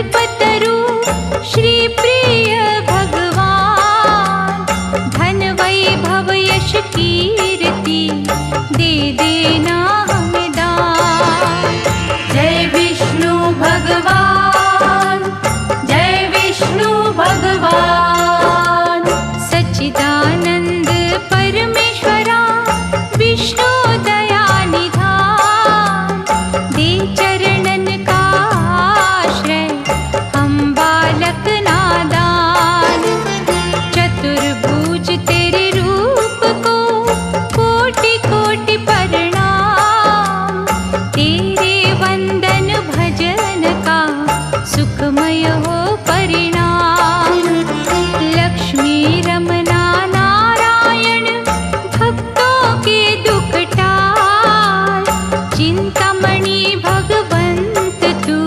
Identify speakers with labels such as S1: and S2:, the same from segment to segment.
S1: कल्पतरु श्री प्रिय भगवान, धन वैभव यश कीर्ति दे देना हमें दान। जय विष्णु भगवान, जय विष्णु भगवान। सच्चिदानंद परमेश्वरा विष्णु दया निधान, दे चरणन का आश्रय हम बालक नादान। चतुर्भुज तेरे रूप को कोटि कोटि प्रणाम, तेरे वंदन भजन का सुखमय हो परिणाम। लक्ष्मी रमना नारायण भक्तों के दुख टाल, चिंतामणि भगवंत तू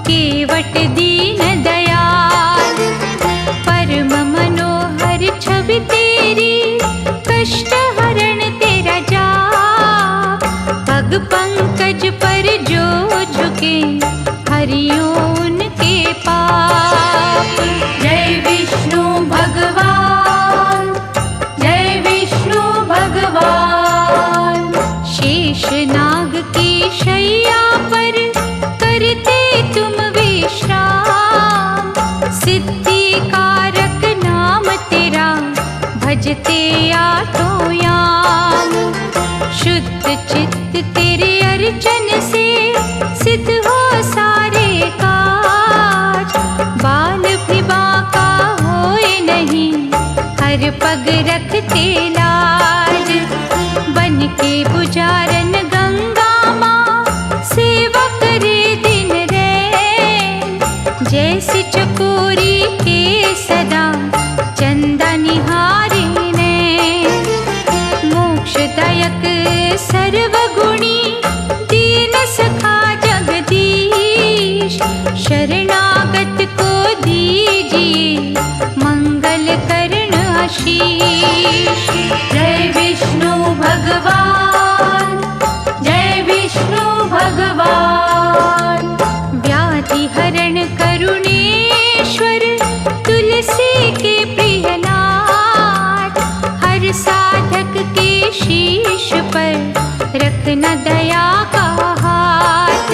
S1: केवट दीन दयाल। परम मनोहर छवि तेरी कष्ट हरण तेरा जाप, पग पंकज पर जो झुके हरियो उनके पाप। जय विष्णु भगवान, जय विष्णु भगवान। शेष नाग की शैया पर करते तुम विश्राम, सिद्धि कारक नाम तेरा भजते आठों याम। शुद्ध चित्त तेरे अर्चन से सिद्ध हो सारे काज, बाल भी बांका होए नहीं हर पग रखते लाज। बन के पुजारन गंगा माँ सेवा करे दिन रैन, जैसे चकोरी के सदा चंदा निहारे नैन। मोक्षदायक सर्वगुणी दीन सखा जगदीश, शरणागत को दीजिए मंगल करण आशीष। जय विष्णु भगवान, जय विष्णु भगवान। व्याधि हरण करुणेश्वर तुलसी के प्रियनाथ, हर साधक के शीश पर रखना दया का हाथ।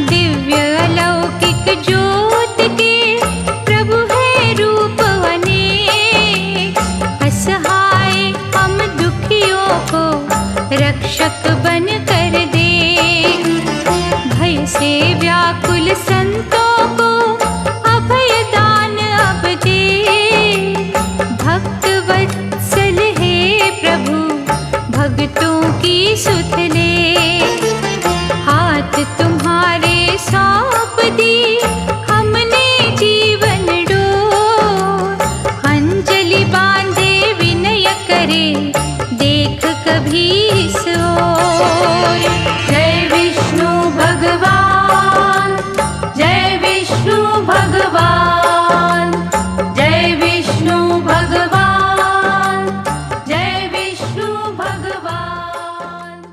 S1: दिव्य अलौकिक ज्योत के प्रभु है रूप अनेक, असहाय हम दुखियों को रक्षक बन कर दे। भय से व्याकुल संतों को अभय दान अब दे, भक्त वत्सल हे प्रभु भक्तों की सुध ले। हाथ तुम्हारे सौंप दी हमने जीवन डोर, अंजलि बांधे विनय करे देख कभी इस ओर। जय विष्णु भगवान, जय विष्णु भगवान, जय विष्णु भगवान, जय विष्णु भगवान।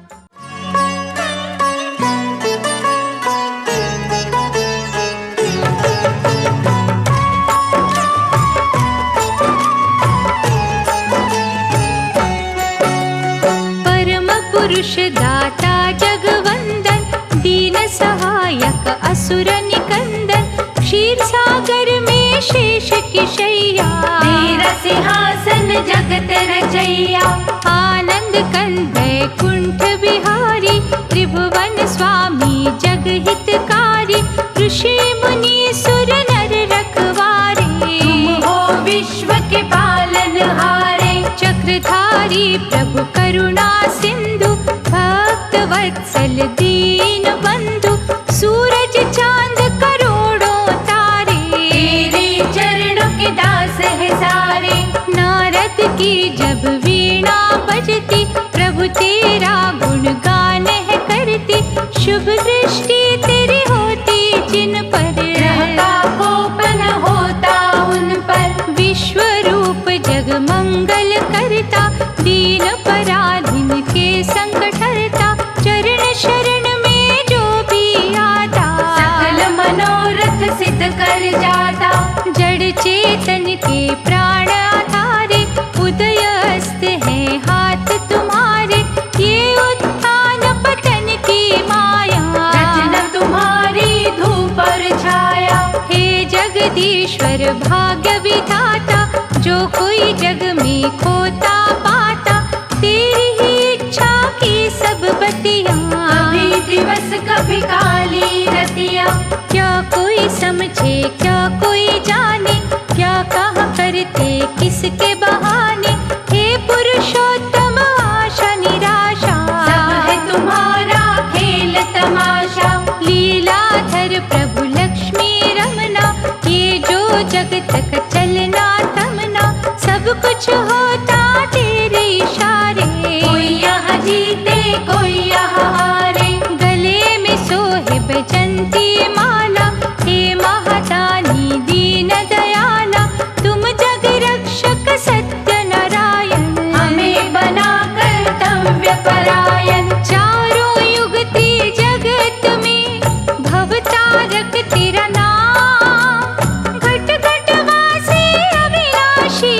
S1: परम पुरुष दाता जगवंदन, दीन सहायक असुर निकंदन। क्षीर सागर में शेष की शैया, तेरा सिंहासन जगत रचैया। आनंद कंद कुंठ बिहारी, त्रिभुवन स्वामी जग हितकारी। ऋषि मुनि सुर नर रखवारे, तुम हो विश्व के पालनहारे। चक्रधारी प्रभु करुणा सिंधु, भक्त वत्सल दीन बंधु। सूरज चांद करोड़ों तारे, तेरे चरणों के दास है सारे। नारद की जब वीणा बजती, प्रभु तेरा गुणगान है करती। शुभ दृष्टि तेरी होती जिन पर, ग्रह का कोपन होता उन पर। विश्व रूप जग मंगल करता, दीन पराधीन के संकट हरता। चरण शरण में जो भी आता, सकल मनोरथ सिद्ध कर जाता। जड़ चेतन के प्राण आधारे, उदय अस्त है हाथ तुम्हारे। ये उत्थान पतन की माया, रचना तुम्हारी धूप और छाया। हे जगदीश्वर भाग्य विधाता, जो कोई जग में खोता पाता, तेरी ही इच्छा की सब बतिया। कभी दिवस कभी काली रतिया, क्या कोई समझे क्या कोई जाने, क्या कहा करते किसके बहाने। हे पुरुषोत्तम आशा निराशा, सब है तुम्हारा खेल तमाशा। लीलाधर प्रभु लक्ष्मी रमना, ये जो जगत का चलना तमना, सब कुछ होता तेरे इशारे। कोई यहाँ जीते कोई यहाँ हारे, गले में सोहे बैजंती माला। हे महादानी दीन दयाला, तुम जग रक्षक सत्य नारायण, हमें बना कर्तव्य परायण। चारों युग ते जगत में भवतारक तेरा नाम, घट घट वासी अविनाशी,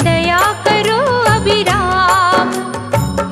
S1: दया करो अभिराम।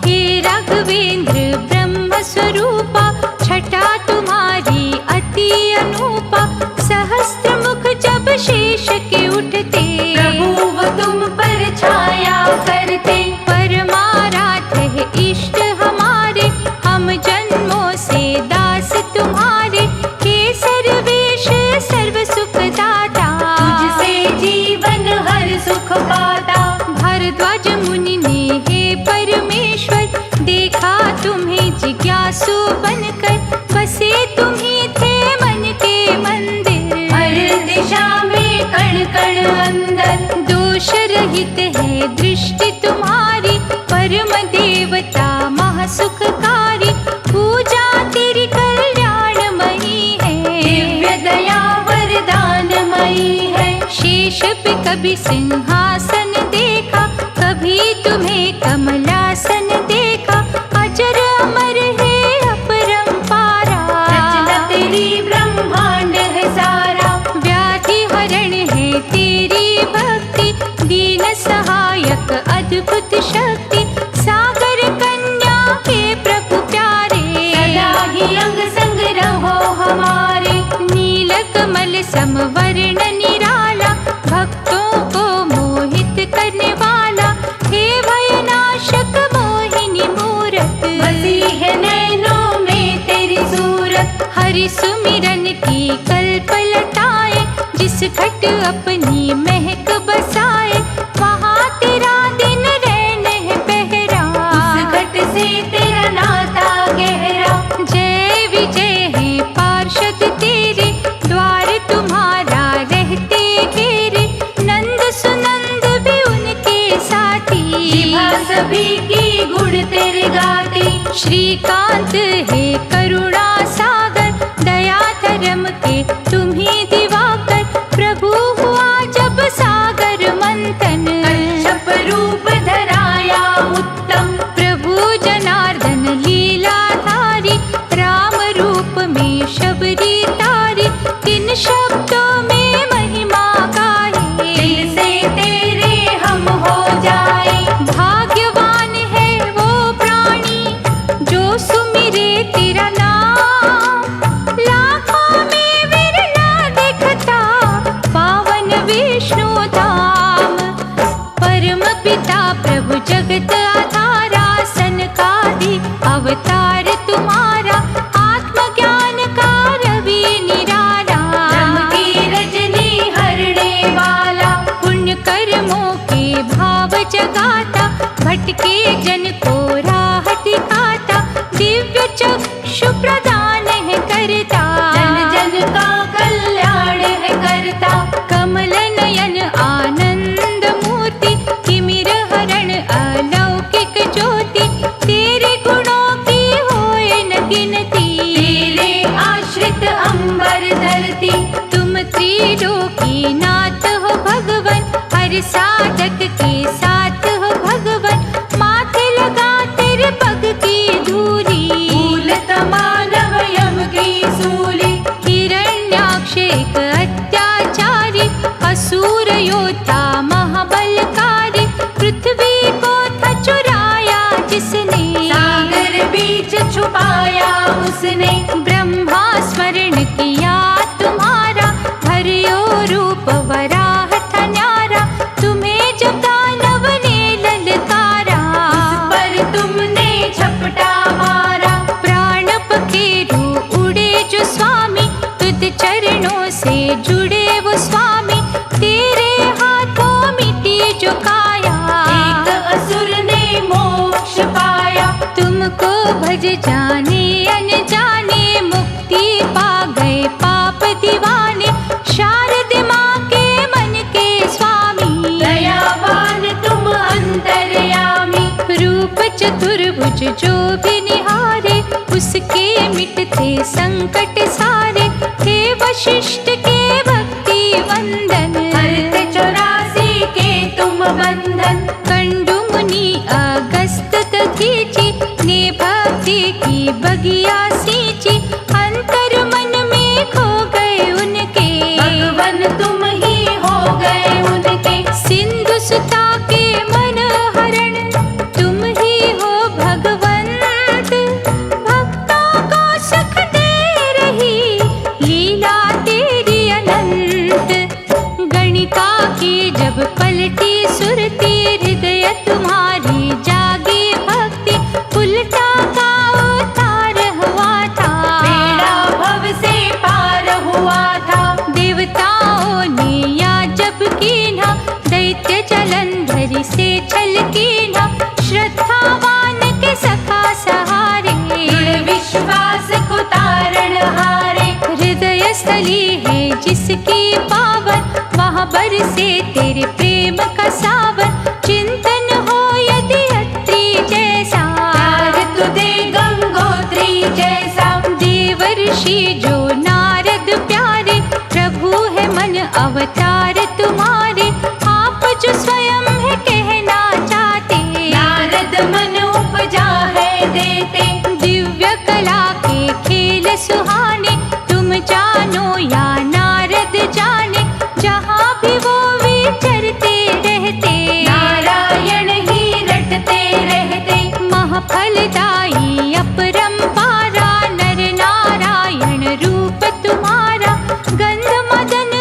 S1: हे राघवेंद्र ब्रह्म स्वरूपा, छटा तुम्हारी अति अनूपा। सहस्त्र मुख जब शेष के उठते, प्रभु वो तुम पर छाया करते। परमाराध है इष्ट हमारे, हम जन्मों से दास तुम्हारे। हे सर्वेश सर्व सुख दाता, तुझसे जीवन हर सुख पाता। भारद्वाज मुनि ने हे परमेश्वर, देखा तुम्हें जिज्ञासु बनकर। बसे तुम्ही थे मन के मंदिर, हर दिशा में कण कण अंदर। दोष रहित है दृष्टि तुम्हारी, परम देवता महासुखकारी। पूजा तेरी कल्याणमयी है, दिव्य दया वरदानमयी है। शेष पे कभी सिंहासन देखा, कभी तुम्हें कमलासन देखा। अजर अमर है अपरंपारा, रचना तेरी ब्रह्मांड है सारा। व्याधि हरण है तेरी भक्ति, दीन सहायक अद्भुत शक्ति। सागर कन्या के प्रभु प्यारे, सदा ही अंग संग रहो हमारे। नील कमल समवर्ण निराला, भक्तों को मोहित करने वाला। हे भयनाशक मोहिनी मूरत, बसी है नैनों में तेरी सूरत। हरि सुमिरन की कल्प लताए, जिस घट अपनी महक बसाए। वहाँ तेरा दिन रैन है पहरा, उस घट से तेरा नाता गहरा। जय विजय है पार्षद तेरे, द्वार तुम्हारा रहते घेरे। नंद सुनंद भी उनके साथी, जिभा सभी की गुण तेरे गाती। श्रीकांत है करुणा सागर, दया धर्म के तुम्ही दिवाकर। प्रभु हुआ जब सागर मंथन, कच्छप रूप धराया उत्तम। प्रभु जनार्दन लीलाधारी, राम रूप में शबरी तारी। किन शब्दों में महिमा गाए, दिल से तेरे हम हो जाए। भाग्यवान है वो प्राणी, जो सुमिरे तेरा नाम। लाखों में विरला दिखता, पावन विष्णु धाम। परम पिता प्रभु जगत आधारा, सनकादि अवतार तुम्हारा। आत्मज्ञान का रवि निराला, ब्रह्म की रजनी हरणे वाला। पुण्य कर्मों के भाव जगाता, भटके जन को राह दिखाता। दिव्य चक्षु प्रदान है करता, जन जन का कल्याण है करता। कमल नयन आनंद मूर्ति, किमिर हरण अलौकिक ज्योति। तेरे गुणों की होए न गिनती, तेरे आश्रित अंबर धरती। तुम त्रिलोकी नाथ हो भगवन, हर साधक के साथ हो भगवन। माथे लगा तेरे पग की धूली, भूल मानव यम की सूली। हिरण्याक्ष एक असुर योद्धा महाबलकारी, पृथ्वी को था चुराया जिसने,
S2: सागर बीच छुपाया उसने,
S1: ब्रह्मा स्मरण किया तुम्हारा, हरियो रूप वराह था न्यारा, तुम्हें जब दानव ने ललकारा,
S2: उस पर तुमने झपटा मारा।
S1: प्राण पखेरु उड़े जो स्वामी, तुझ चरणों से जुड़े वो स्वामी, तेरे हाथों मिटी जो काया,
S2: एक असुर ने मोक्ष पाया।
S1: तुमको भज जाने अनजाने, मुक्ति पा गए पाप दीवाने, शारद माँ के मन के स्वामी,
S2: दयावान तुम अंतर्यामी।
S1: रूप चतुर्भुज जो भी निहारे, उसके मिटते संकट सारे, हे वशिष्ठ के भक्ति वंदन,
S2: हरते 84 के तुम बंधन।
S1: कंडु मुनि अगस्त दधीचि, ने भक्ति की बगिया सींची, अंतर मन में खो गए उनके,
S2: भगवन तुम ही हो गए उनके।
S1: सिंधु सुता के मन हरण, तुम ही हो भगवंत, भक्तों को सुख दे रही लीला तेरी अनंत, गणिका की जब पलटी सुरती, हृदय तुम्हारी जागी भक्ति, उल्टा का उतार हुआ था,
S2: बेड़ा भव से पार हुआ था।
S1: देवताओं ने या जब कीन्हा, दैत्य जलंधर से छल कीन्हा, श्रद्धावान के सखा सहारे,
S2: दृढ़ विश्वास को तारण हारे।
S1: हृदय स्थली है जिसकी पावन, वहाँ बरसे तेरे प्रेम का सावन, चिंतन हो यदि अत्रि जैसा,
S2: प्यार तु दे गंगोत्री जैसा।
S1: देवर्षि जो नारद प्यारे, प्रभु है मन अवतार तुम्हारे, आप जो स्वयं है कहना चाहते,
S2: नारद मन उपजा है देते।
S1: दिव्य कला के खेल सुहाने, तुम जानो या नारद जाने, जहाँ भी वो विचरते रहते,
S2: नारायण ही रटते रहते।
S1: महफलदायी अपरंपारा, नर नारायण रूप तुम्हारा, गंध मदन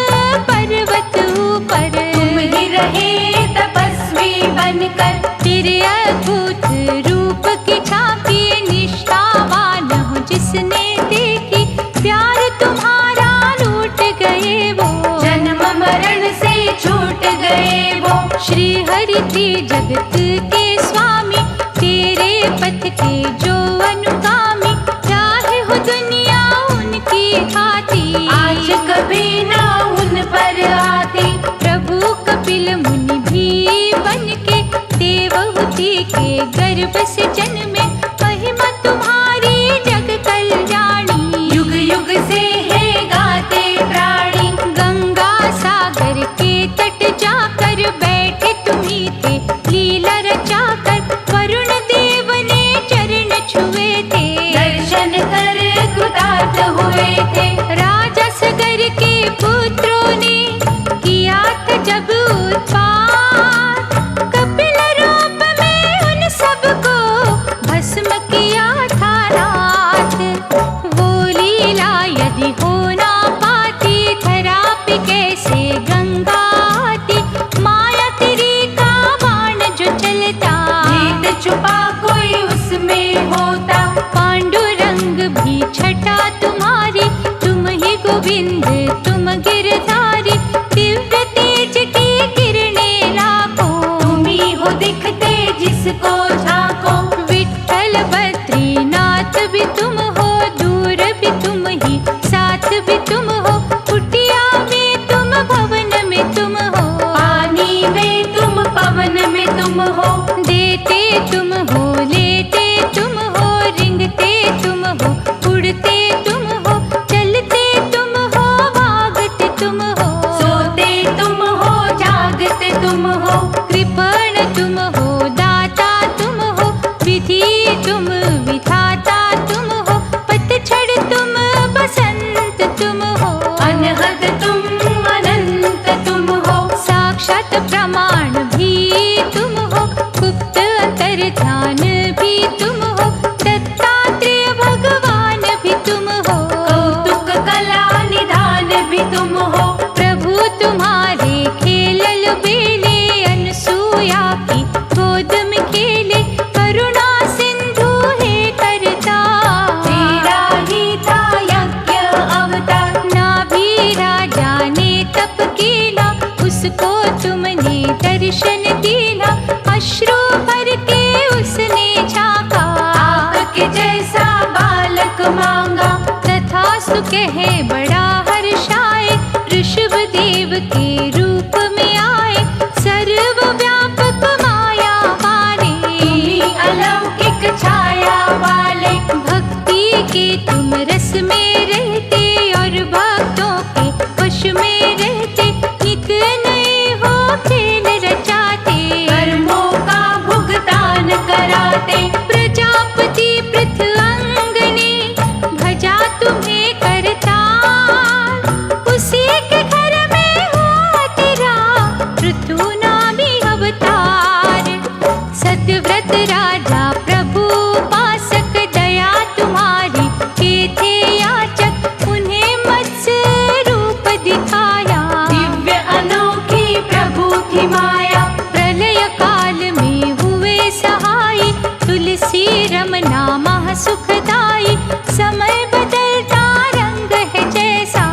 S1: पर्वत ऊपर,
S2: तुम ही रहे तपस्वी बनकर।
S1: तेरे अद्भुत रूप की झांकी, निष्ठावान हो जिसने देखी, प्यार तुम्हारा लूट गए वो,
S2: जन्म मरण से छूट गए वो।
S1: श्री हरि थे जगत के स्वामी, तेरे पथ के जो अनुगामी, चाहे हो दुनिया उनकी खाती,
S2: आज कभी ना उन पर आती।
S1: प्रभु कपिल मुनि भी बनके, देवहूति के गर्भ से जन्मे, महिमा तुम्हारी जग कल्याणी,
S2: युग युग से है गाते प्राणी।
S1: गंगा सागर के तट जाकर बैठे तुम्ही थे, लीला देव के रूप में आए, सर्वव्यापक माया वाले,
S2: तुम्ही अलौकिक छाया वाले,
S1: भक्ति के तुम रस में रहते और भक्तों के वश में रहते, नित नए हो खेल रचाते,
S2: कर्मों का भुगतान कराते।
S1: प्रजापति पृथ्वंगने भजा तुम्हें करतार, उसी के घर में हुआ तेरा पृथु नामी अवतार। सत्यव्रत राजा प्रभु उपासक, दया तुम्हारी के थे याचक, उन्हें मत्स्य रूप दिखाया,
S2: दिव्य अनोखी प्रभु की माया,
S1: प्रलय काल में हुए सहाय, तुलसी रमना महा सुखदाई, समय बदलता रंग है जैसा,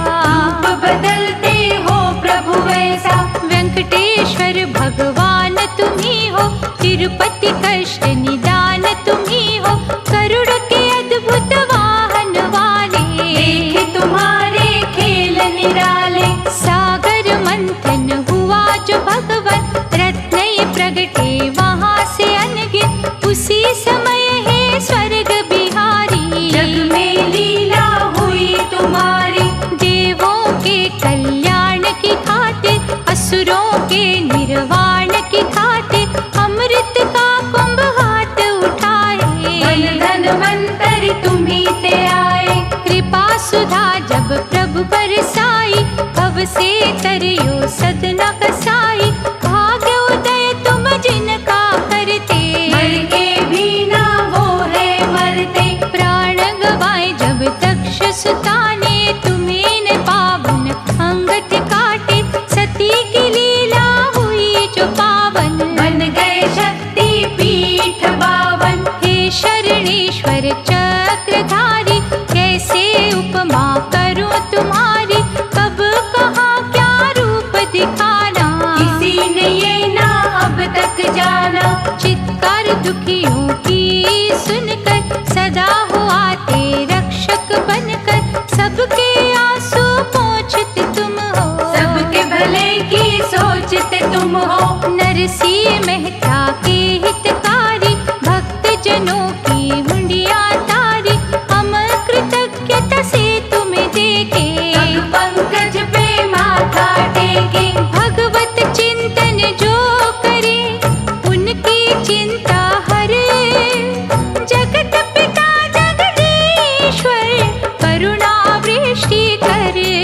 S2: रूप बदलते हो प्रभु वैसा।
S1: वेंकटेश्वर भगवान तुम्ही हो, तिरुपति कष्ट निदान तुम्ही हो, गरुड़ के अद्भुत वाहन वाले,
S2: देखे तुम्हारे खेल निराले,
S1: सागर मंथन हुआ जो भगवन, रत्न ये प्रगटे वहाँ से अनगिन, उसी समय है स्वर्ग बिहारी,
S2: जग में लीला हुई तुम्हारी,
S1: देवों के कल्याण की खातिर, असुरों के निर्वाण की खातिर, अमृत का कुंभ हाथ उठाए,
S2: धन धनवंतरि तुम्ही ते आए,
S1: कृपा सुधा जब प्रभु बरसाई, भव से तरियो सदना कसाई, भाग्य उदय तुम जिनका करते,
S2: मर के भी ना वो है मरते,
S1: प्राण गवाए जब दक्ष सुता ने, तुम्हें न पावन अंगत काटे, सती की लीला हुई जो पावन,
S2: बन गए शक्ति पीठ बावन,
S1: हे शरणेश्वर चक्रधारी, कैसे उपमा करूं तुम्हारी, कब कहाँ क्या रूप दिखाना,
S2: किसी ने ये ना अब तक जाना,
S1: चित्कार दुखियों की सुनकर, सदा हो आते रक्षक बनकर, सबके आंसू पोंछते तुम हो,
S2: सबके भले की सोचते तुम हो,
S1: नरसिंह मेहता के हितकारी, भक्त जनों की मुंडिया तारी, हम कृतज्ञता से तुम्हें देखे,
S2: पग पंकज पे माथा टेके,
S1: भगवत चिंतन जो करे, उनकी चिंता हरे, जगत पिता जगदीश्वर, करुणा वृष्टि करे,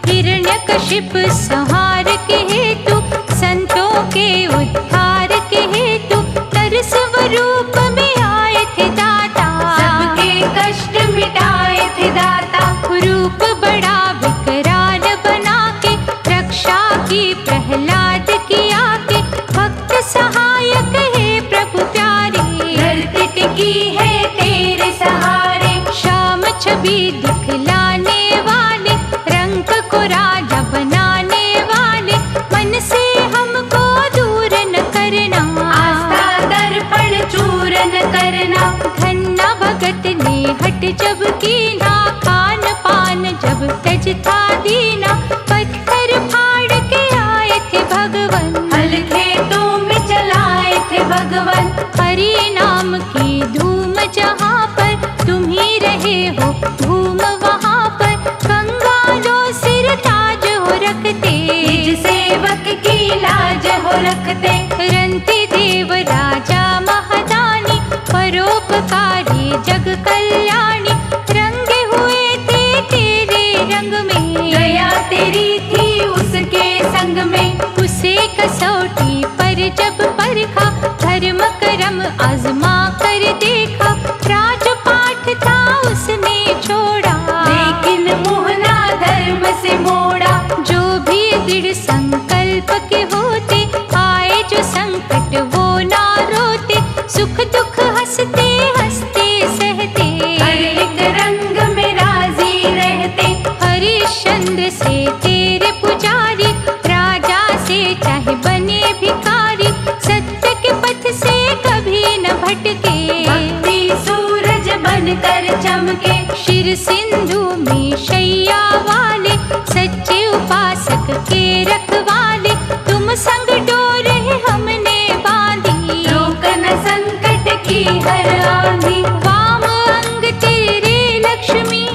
S1: हिरण्यकशिप संहार के हेतु, संतों के उद्धार के हेतु, तरस स्वरूप में आए थे दाता,
S2: सबके कष्ट मिटाए थे दाता,
S1: रूप बड़ा विकराल बना के, रक्षा की प्रहलाद की आके, भक्त सहायक है प्रभु प्यारे,
S2: धरती टिकी है तेरे सहारे,
S1: श्याम छवि दिखलाने वाले, रंग को राजा बनाने वाले, मन से हमको दूर न करना,
S2: आस्था दर्पण चूरन करना,
S1: धन्ना भगत ने हट जब कीना, खान पान जब तज था दीना, पत्थर फाड़ के आए थे भगवन,
S2: हल खेतों में चलाए थे भगवन,
S1: हरि नाम की धूम जहाँ पर, तुम ही रहे हो धूम वहाँ पर, कंगालों सिर ताज हो रखते,
S2: निज सेवक की लाज हो रखते,
S1: रंती देव राजा महादानी, परोपकारी जग कल्याणी, रंगे हुए थे तेरे रंग में,
S2: गया तेरी थी उसके संग में,
S1: उसे कसौटी पर जब परखा, धर्म कर्म आजमा कर देखा, राजपाठ था उसने छोड़ा,
S2: लेकिन मोहना धर्म से मोड़ा,
S1: जो भी दृढ़ संकल्प के होते, आए जो संकट वो ना रोते, सुख दुख हंसते हंसते सहते,
S2: हर एक रंग में राजी रहते,
S1: हरिश्चंद्र से तेरे पुजारी, राजा से चाहे बने भिखारी, सत्य के पथ से कभी न भटके,
S2: भक्ति सूरज बनकर चमके,
S1: शिर सिंधु में शैया वाले, सच्चे उपासक के रखवाले, तुम संग डोर हमने बांधी।
S2: रोक न संकट की हर आंधी,
S1: वाम अंग तेरे लक्ष्मी,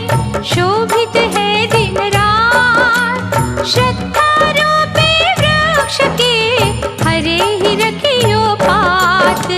S1: शोभित है दिन रात। श्रद्धा रूपी वृक्ष के हरे ही रखियो पात।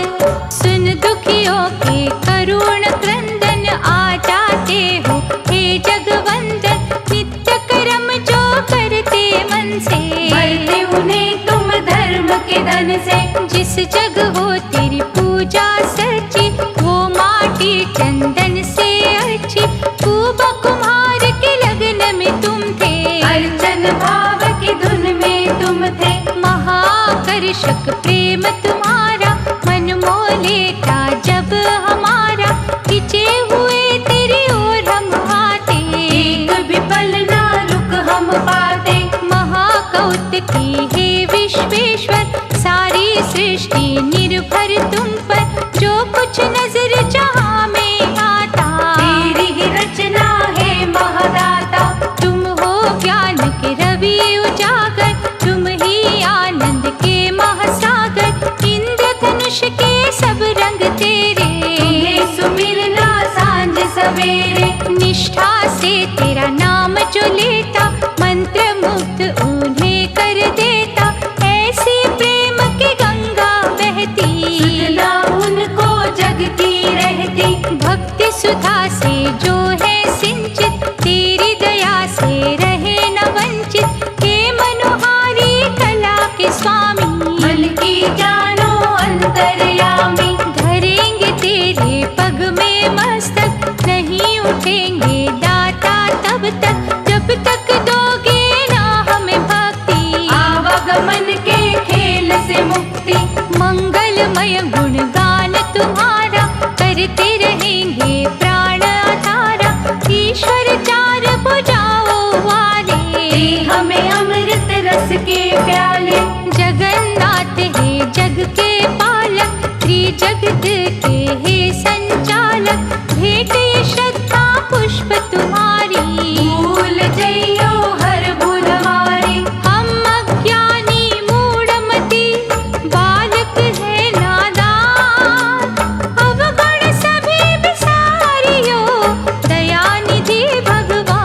S1: सुन दुखियों के करुण क्रंदन, आ जाते हो हे जगवंदन। नित्य कर्म जो करते मन से,
S2: भरते उन्हें तुम धर्म के धन से।
S1: जिस जग हो तेरी पूजा सच्ची, वो माटी चंदन से अच्छी। कुबा कुम्हार के लगन में तुम थे,
S2: अर्चन भाव की धुन में तुम थे।
S1: महाकर्षक प्रेम तुम्हारा, मन मोह लेता जब हमारा। खिंचे हुए तेरी ओर हम आते,
S2: एक भी पल ना रुक हम पाते।
S1: महाकौतुकी हे विश्वेश्वर, सारी सृष्टि निर्भर तुम पर। जो कुछ नजर जहाँ में आता,
S2: तेरी ही रचना है महादाता।
S1: तुम हो ज्ञान के रवि उजागर, तुम ही आनंद के महासागर। इंद्रधनुष के सब रंग तेरे,
S2: तुम्हें सुमिरना सांझ सवेरे।
S1: निष्ठा से तेरा नाम जो लेता, मंत्र मुग्ध उन्हें कर देता। ऐसी प्रेम की गंगा बहती,
S2: सुधना उनको जग की रहती।
S1: भक्ति सुधा से जो है सिंचित, तेरी दया से रहे न वंचित। हे मनोहारी कला के स्वामी,
S2: मन की जानो अंतर्यामी।
S1: धरेंगे तेरे पग में मस्तक, नहीं उठेंगे दाता तब तक, जब तक दोगे ना हमें भक्ति।
S2: आवागमन के खेल से मुक्ति,
S1: मंगलमय गुणगान तुम्हारा, करते रहेंगे प्राण आधारा। ईश्वर चार भुजाओं वाले,
S2: दे हमें अमृत रस के प्याले।
S1: जगन्नाथ है जग के पालक, त्रिजगत के हे संचालक। भेंट ये श्रद्धा पुष्प तुम्हारी,
S2: भूल जइयो हर भूल हमारी।
S1: हम अज्ञानी मूढ़मति, बालक है नादान। अवगुण सभी बिसारियो, दयानिधि भगवान।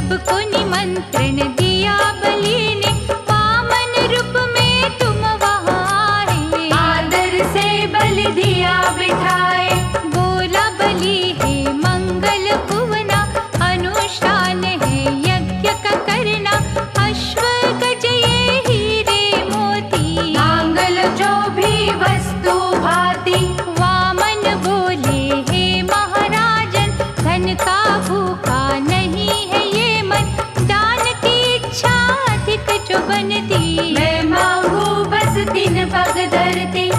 S1: सबको निमंत्रण दिया बलि ने, वामन रूप में तुम वहाँ आए।
S2: आदर से बलि दिया बिठाए,
S1: बोला बलि है मंगल भुवना, अनुष्ठान है यज्ञ का करना, अश्व गज ये हीरे मोती,
S2: मांगल जो भी वस्तु भाती।
S1: वामन बोले हे महाराजन, धन का भूखा नहीं है ये मन, दान की इच्छा अधिक जो बनती,
S2: मैं मांगू बस 3 पग धरती।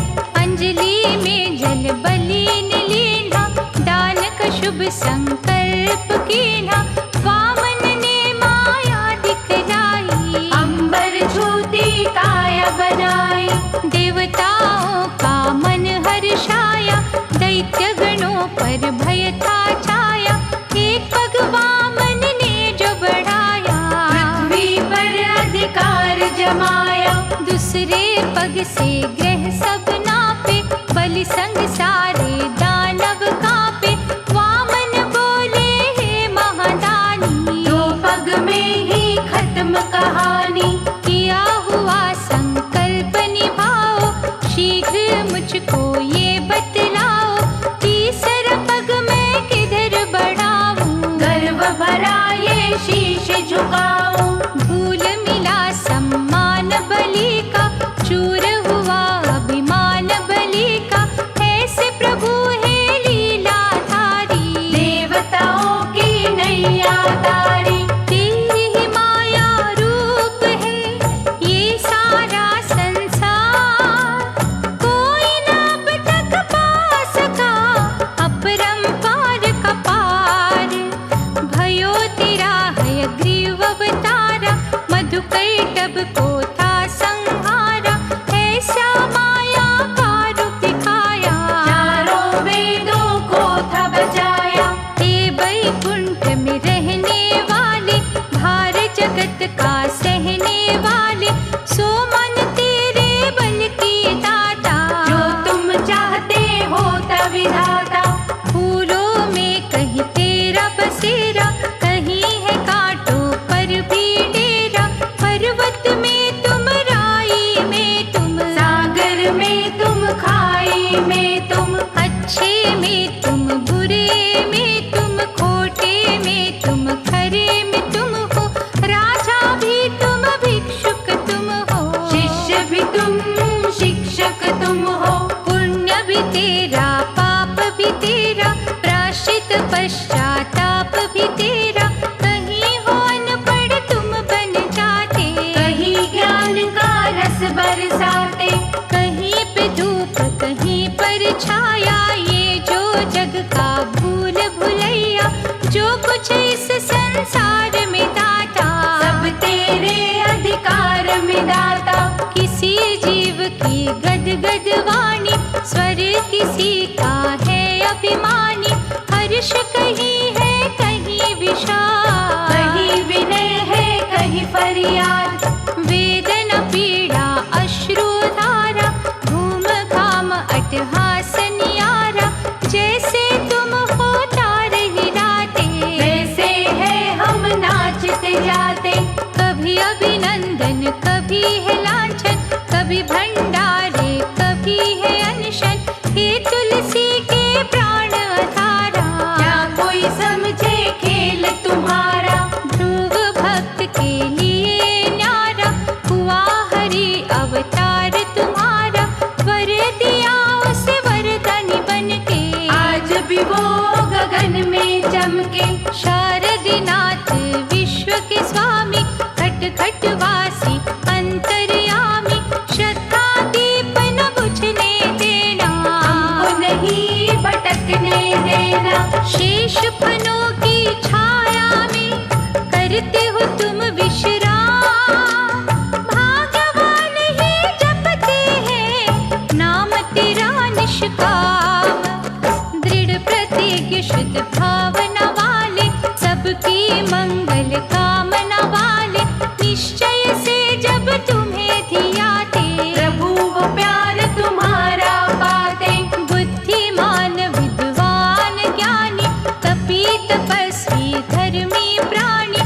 S1: अंजलि में जल बलि ने लीना, दान का शुभ संकल्प कीना, वामन ने माया दिखलाई,
S2: अंबर छूती काया बनाई।
S1: देवताओं का मन हर्षाया, दैत्य गणों पर भय था छाया, एक पग वामन ने जो बढ़ाया,
S2: पृथ्वी पर अधिकार जमाया।
S1: दूसरे पग से ग्रह सब नापे, बलि संग सारे दानव कांपे, वामन बोले हे महादानी,
S2: 2 पग में ही खत्म कहानी।
S1: किया हुआ संकल्प निभाओ, शीघ्र मुझको ये बतलाओ, तीसरा पग मैं किधर बढ़ाऊं,
S2: गर्व भरा ये शीश झुकाऊं।
S1: भूल मिला सम्मान बलि का, चूर हुआ अभिमान बलि का, ऐसे प्रभु है लीलाधारी,
S2: देवताओं की नैया तारी।
S1: तेरी ही माया रूप है ये सारा संसार, कोई न अब तक पा सका अपरंपार का पार, भयो तेरा हयग्रीव अवतारा, मधुकैटभ को था संहारा, ऐसा माया का रूप दिखाया,
S2: 4 वेदों को था बचाया।
S1: हे वैकुंठ में रहने वाले, भार जगत का सहने वाले, सो मन तेरे बल की दाता,
S2: जो तुम चाहते हो विधाता।
S1: फूलों में कहीं तेरा बसेरा, कहीं है कांटों पर भी डेरा, पर्वत में तुम राई में तुम,
S2: सागर में तुम खाई में तुम,
S1: अच्छे में तुम बुरे में तुम, खोटे में तुम खरे में तुम हो, राजा भी तुम भिक्षुक तुम हो,
S2: शिष्य भी तुम शिक्षक तुम हो।
S1: पुण्य भी तेरा पाप भी तेरा, प्राश्चित पश्चाताप भी तेरा, कहीं हो अनपढ़ तुम बन जाते,
S2: कहीं ज्ञान का रस बरसाते।
S1: कहीं पे धूप कहीं पर छाया, ये जो जग का भूल भुलैया, जो कुछ इस संसार में दाता,
S2: सब तेरे अधिकार में दाता।
S1: किसी जीव की गदगद वाणी, स्वर किसी का है अभिमानी, हर्ष कहीं है कहीं विषाद,
S2: कहीं विनय है कहीं फरियाद।
S1: वेदना पीड़ा अश्रु धारा, घूम घाम अट्टहास नियारा, जैसे तुम हो तार हिलाते,
S2: वैसे है हम नाचते जाते।
S1: कभी अभिनंदन कभी है लांछन, कभी भंडारे कभी है अनशन, हे तुलसी के प्राण धारा,
S2: क्या कोई समझे खेल तुम्हारा।
S1: ध्रुव भक्त के लिए न्यारा, हुआ हरि अवतार तुम्हारा, वर दिया उसे वरदानी बनके,
S2: आज भी वो गगन में चमके।
S1: शारदीनाथ विश्व के स्वामी, खट खट वासी अंतर्यामी, श्रद्धा दीप न बुझने देना,
S2: हमको नहीं भटकने देना।
S1: शेष फनों की छाया में करते हो तुम विश्राम, भाग्यवान ही जपते हैं नाम तेरा निष्काम, दृढ़ प्रतिज्ञ शुद्ध भावना वाले, सबकी मंगल कामना वाले, निश्चय से जब तुम्हें धियाते,
S2: प्रभु वो प्यार तुम्हारा पाते।
S1: बुद्धिमान विद्वान ज्ञानी, कपी तपस्वी धर्मी प्राणी,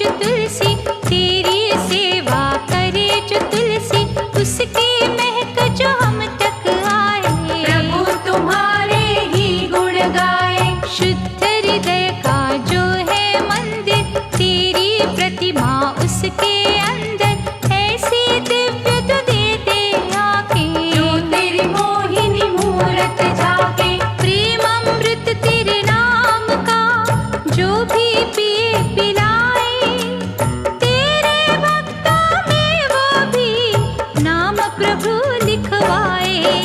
S1: जो तुलसी, तेरी सेवा करे जो तुलसी, उसकी महक जो हम तक आए।
S2: प्रभु तुम्हारे ही गुण गाए।
S1: शुद्ध हृदय का जो है मंदिर, तेरी प्रतिमा उसके अंदर, ऐसी दिव्य तू दे दे आंखें।
S2: जो तेरी मोहिनी मूरत झाके।
S1: प्रेम अमृत तेरे नाम का जो भी पिए पिलाए, तेरे भक्तों में वो भी नाम प्रभु लिखवाए।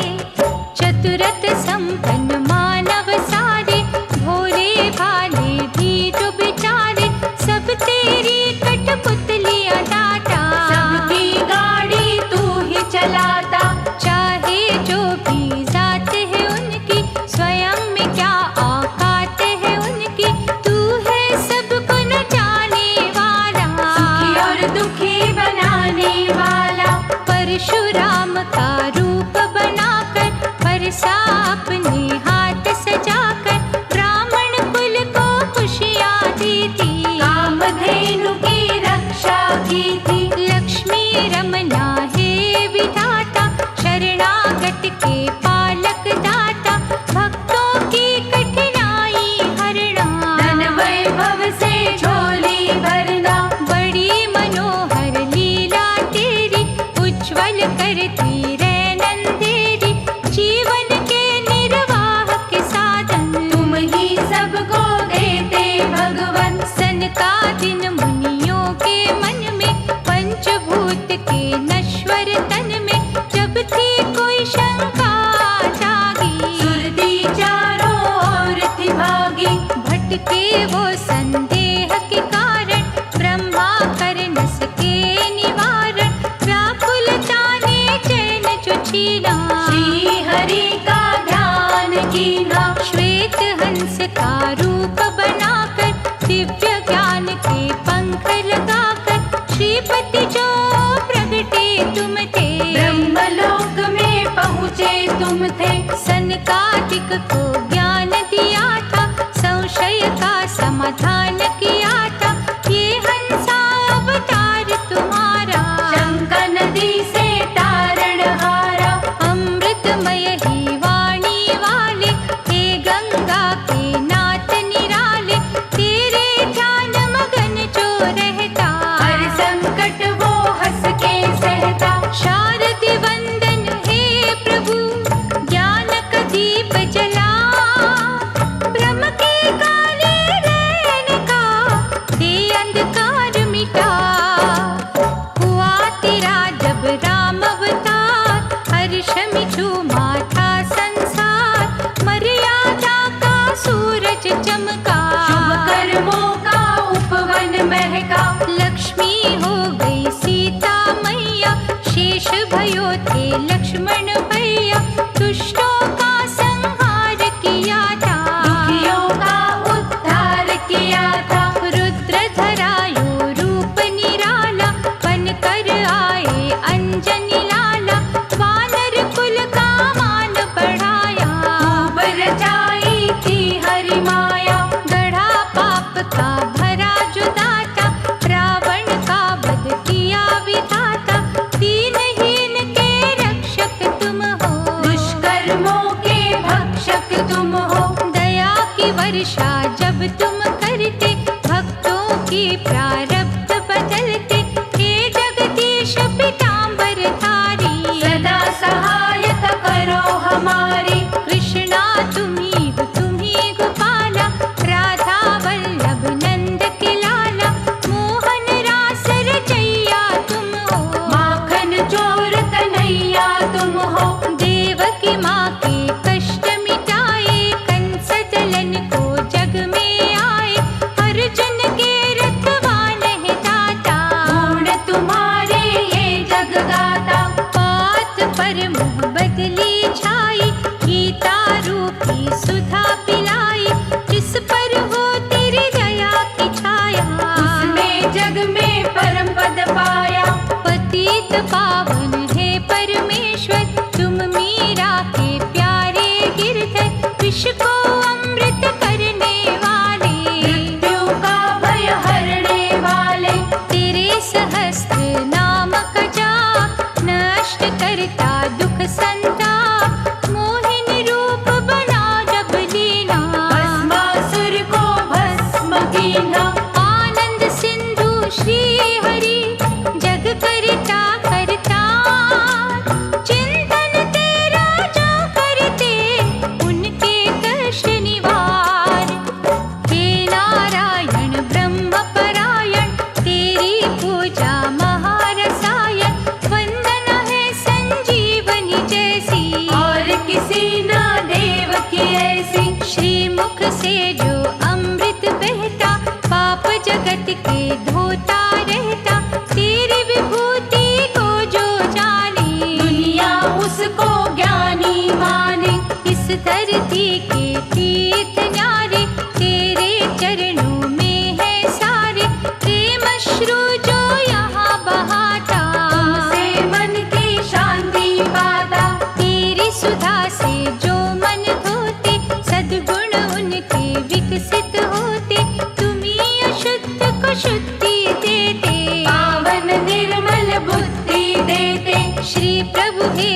S1: चतुरत संपन्न मानव सारे, भोले भाले भी जो बेचारे, सब तेरी कठपुतलियां दाता।
S2: सबकी गाड़ी तू ही चलाता।
S1: चाहे जो भी जात है उनकी, स्वयं में क्या औकात है उनकी, तू है सबको न जाने वाला।
S2: सुखी और दुखी बनाने वाला।
S1: परशुराम का रूप बनाकर, परसा अपने हाथ सजाकर, ब्राह्मण कुल को खुशियाँ दी थी।
S2: कामधेनु की रक्षा की थी।
S1: लक्ष्मी रमना हे विधाता, शरणागत के पालक दाता, भक्तों की कठिनाई हरना।
S2: धन वैभव से झोली भरना।
S1: बड़ी मनोहर लीला तेरी, उज्ज्वल करती रैन अंधेरी, जीवन के निर्वाह के साधन
S2: तुम ही सबको देते भगवन।
S1: सनकादिक मुनियों के मन में, पंचभूत के नश्वर तन में, जब थी कोई शंका जागी,
S2: सुरती चारों ओर थी भागी।
S1: भटके वो संदेह के कारण, ब्रह्मा कर न सके निवारण, व्याकुलता ने चैन जो छीना।
S2: श्री हरि का ध्यान कीना।
S1: श्वेत हंस का रूप बनाकर, दिव्य ज्ञान के पंख लगाकर, श्रीपति जो प्रगटे तुम थे।
S2: ब्रह्मलोक में पहुँचे तुम थे।
S1: सनकादिक को ज्ञान दिया था, संशय का समाधान किया था, ये हंसा अवतार तुम्हारा।
S2: शंका नदी से तारण हारा।
S1: अमृतमय ही वाणी वाले, हे गंगा के नाथ निराले, तेरे ध्यान मगन जो रहता,
S2: हर संकट वो हंस के सहता।
S1: शारदि वंदन हे प्रभु, ज्ञान का दीप जला, ब्रह्म के काले रैन का दे अंधकार मिटा। हुआ तेरा जब राम अवतार, हर्ष में झूमा था संसार, मर्यादा का सूरज चमका।
S2: शुभ कर्मों का उपवन महका।
S1: लक्ष्मी हो गई सीता मैया, शेष भयो थे लक्ष्मण भैया, दुष्टों का संहार किया था,
S2: दुखियों का उद्धार किया था।
S1: रुद्र धरायो रूप निराला, बनकर आए अंजनी लाला, वानर कुल का मान बढ़ाया।
S2: खूब रचाई थी हरि माया।
S1: गढ़ा पाप का भरा जो दाता, रावण का वध किया विधाता, दीनहीन के रक्षक तुम हो।
S2: दुष्कर्मों के भक्षक तुम हो।
S1: दया की वर्षा जब तुम करते, भक्तों की प्रारब्ध बदलते, हे जगदीश पीतांबर धारी,
S2: सदा सहायता करो हमारी।
S1: कृष्णा तुम्ही गोपाला, राधा वल्लभ नंद के लाला, मोहन रास रचैया तुम हो।
S2: माखन चोर कन्हैया तुम हो।
S1: देवकी माँ के कष्ट मिटाए, कंस दलन को जग में आए, अर्जुन के रखवान है दाता।
S2: गुण तुम्हारे ये जग गाता।
S1: बात पर मुँह बदली छाई, गीता रूपी सुधा पिलाई, जिस पर हो तेरी दया की छाया,
S2: उसने जग में परम पद पाया।
S1: पतित पावन है परमेश्वर, तुम मीरा के प्यारे गिरधर, विष को अमृत करने वाले,
S2: मृत्यु का भय हरने वाले।
S1: से जो अमृत बहता, पाप जगत के धोता रहता। तेरी विभूति को जो जाने,
S2: दुनिया उसको ज्ञानी माने।
S1: इस धरती के तीर्थ न्यारे, तेरे चरणों में है सारे। प्रेम अश्रु जो यहाँ बहाता,
S2: तुमसे मन की शांति पाता।
S1: तेरी सुधा से जो मन धोते, सद्गुण उनके विकसित होते। तुम्हीं अशुद्ध को शुद्धि देते,
S2: पावन निर्मल बुद्धि देते।
S1: श्री प्रभु हे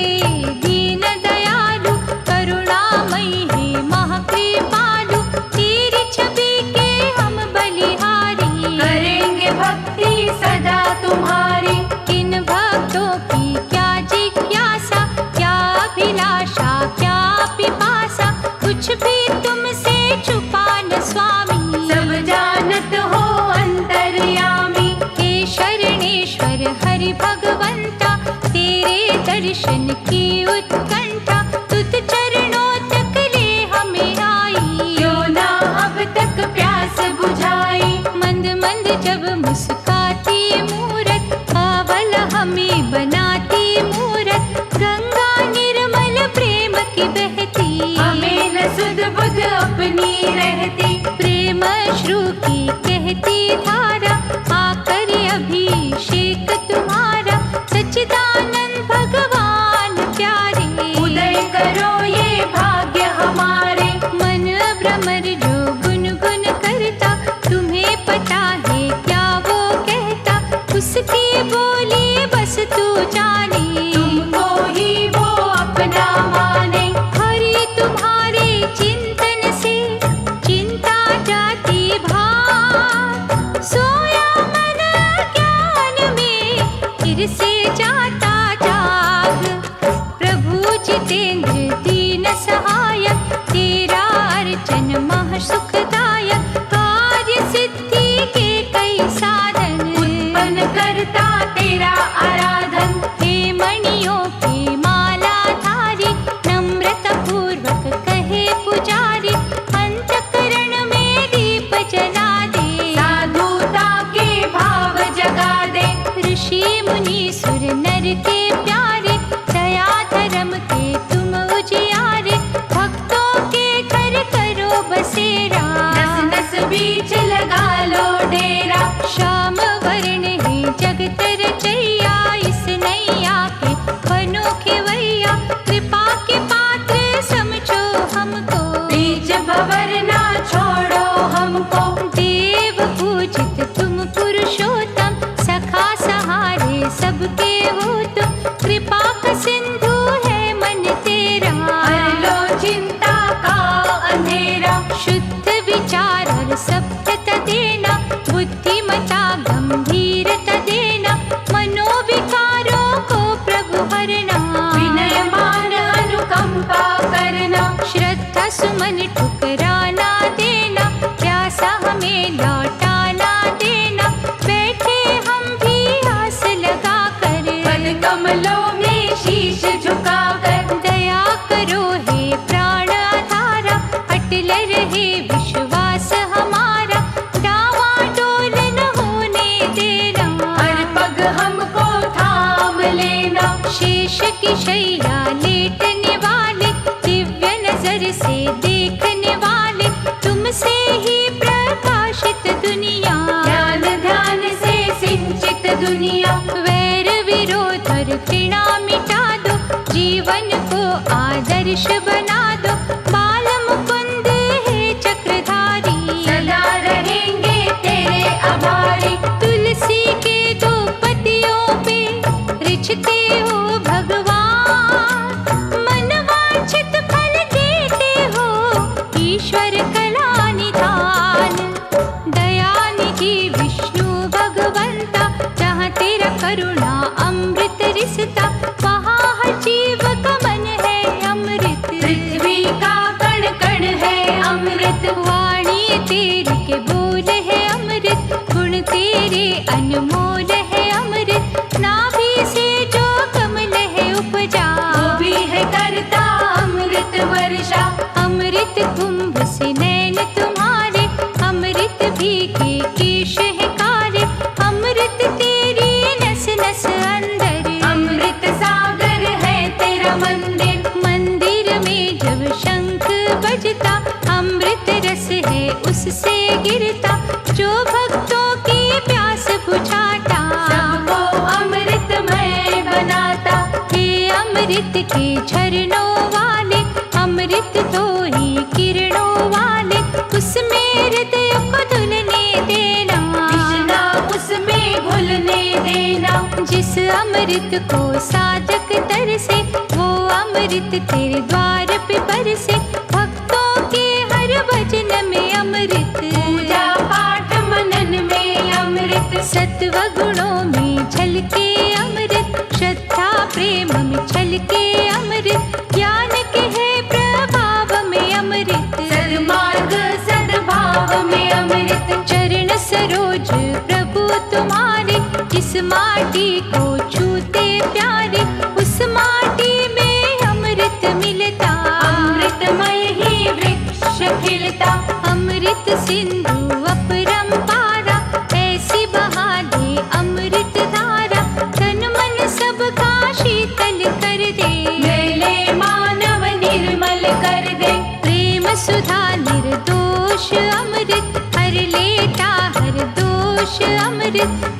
S1: दीन दयालु, करुणामयी हे महाकृपालु। तेरी छवि के हम बलिहारी,
S2: करेंगे भक्ति सदा तुम्हारी।
S1: किन भक्तों की क्या जिज्ञासा, क्या अभिलाषा, क्या पिपासा। कुछ भी तुमसे छुपा न स्वामी,
S2: सब जानत हो अंतर्यामी।
S1: हे शरणेश्वर हरि भगवंता, तेरे दर्शन की उत्कंठा। तुझ चरणों तक ले हमें आई,
S2: क्यों ना अब तक प्यास बुझाई।
S1: मंद मंद जब मुस्काती मूरत, पावल हमें बनाती मूरत। गंगा निर्मल प्रेम की बहती,
S2: हमें न सुध बुध अपनी रहती।
S1: प्रेम अश्रु की कहती धारा, आकर अभिषेक तुम्हारा। सच्चिदानंद भगवान प्यारे,
S2: उदय करो ये भाग्य हमारे।
S1: मन भ्रमर जो गुनगुन करता, तुम्हें पता है क्या वो कहता। उसकी बोली बस तू जाने,
S2: तुमको ही वो अपना माने।
S1: हरि तुम्हारे चिंतन से चिंता जाती भाग। सोया मन ज्ञान में फिर से जाता जाग। प्रभु जितेंद्र दीन सहायक, तेरा अर्चन मह सुखदायक। कार्य सिद्धि के कई साधन,
S2: उत्पन्न करता तेरा आराधन।
S1: हे मणियों की माला धारी, नम्रता पूर्वक कहे पुजारी। अंतकरण में दीप जला दे,
S2: साधुता के भाव जगा दे।
S1: ऋषि मुनि सुर नर के प्यारे, दया धर्म के तुम उजियारे। भक्तों के घर करो बसेरा,
S2: नस नस बीच लगा लो डेरा।
S1: श्याम वर्ण है जगत रचैया, इस नैया के बनो खेवैया। कृपा के पात्र समझो हमको,
S2: बीच भंवर ना छोड़ो हमको।
S1: देव पूजित तुम पुरुषोत्तम, सखा सहारे सबके हो तुम। कृपा का सिंधु है मन तेरा,
S2: हर लो चिंता का अंधेरा।
S1: शुद्ध विचार और सभ्यता देना, बुद्धिमता गंभीरता देना। मनोविकारों को प्रभु हरना,
S2: विनय मान अनुकंपा करना।
S1: श्रद्धा सुमन ठुकराना देना। प्यासा हमें लौटाना देना, बैठे हम भी आस लगा कर।
S2: पद कमलों में शीश झुका कर।
S1: दया करो हे प्राण आधारा, अटल रहे विश्वास हमारा। डावाडोल न होने देना,
S2: हर पग हमको थाम लेना।
S1: शेष की शैया लेटने वाले, दिव्य नजर से देखने वाले। तुमसे ही प्रकाशित दुनिया,
S2: ध्यान ध्यान से सिंचित दुनिया।
S1: वैर विरोध और घृणा मिटा दो, जीवन को आदर्श बना दो। बाल मुकुंद है चक्रधारी,
S2: सदा रहेंगे तेरे आभारी।
S1: तुलसी के दो पत्तियों पे रिझते हो भगवान। मनवांछित फल देते हो, ईश्वर कला निधान। दयानिधि विष्णु भगवंता, जहाँ तेरा करुणा अमृत रिसता। वहाँ हर जीव का मन है अमृत,
S2: पृथ्वी का कण कण है अमृत।
S1: वाणी तेरी के बोल है अमृत। गुण तेरे अनमोल है अमृत। नाभि से जो कमल है उपजा,
S2: वो भी है करता अमृत वर्षा।
S1: अमृत कुंभ से नैन से गिरता, जो भक्तों की प्यास बुझाता,
S2: सबको अमृतमय बनाता।
S1: हे अमृत के झरनों वाले, अमृत तो ही किरणों वाले, उसमें हृदय को धुलने देना,
S2: कृष्णा उसमें घुलने देना।
S1: जिस अमृत को साधक तरसे, वो अमृत तेरे द्वार पे बरसे। भक्तों के हर भजन में अमृत,
S2: पूजा पाठ मनन में अमृत।
S1: सत्व गुणों में झलके अमृत, श्रद्धा प्रेम में छलके अमृत, ज्ञान के है प्रभाव में अमृत,
S2: सद्मार्ग सद्भाव में अमृत।
S1: चरण सरोज प्रभु तुम्हारे, जिस माटी को छूते प्यारे, उस माटी में अमृत मिलता,
S2: अमृतमय ही वृक्ष खिलता।
S1: अमृत सिंधु अपरंपारा, ऐसी बहा दे अमृत धारा, तन मन सबका शीतल कर दे,
S2: मेले मानव निर्मल कर दे।
S1: प्रेम सुधा निर्दोष अमृत, हर लेता हर दोष अमृत,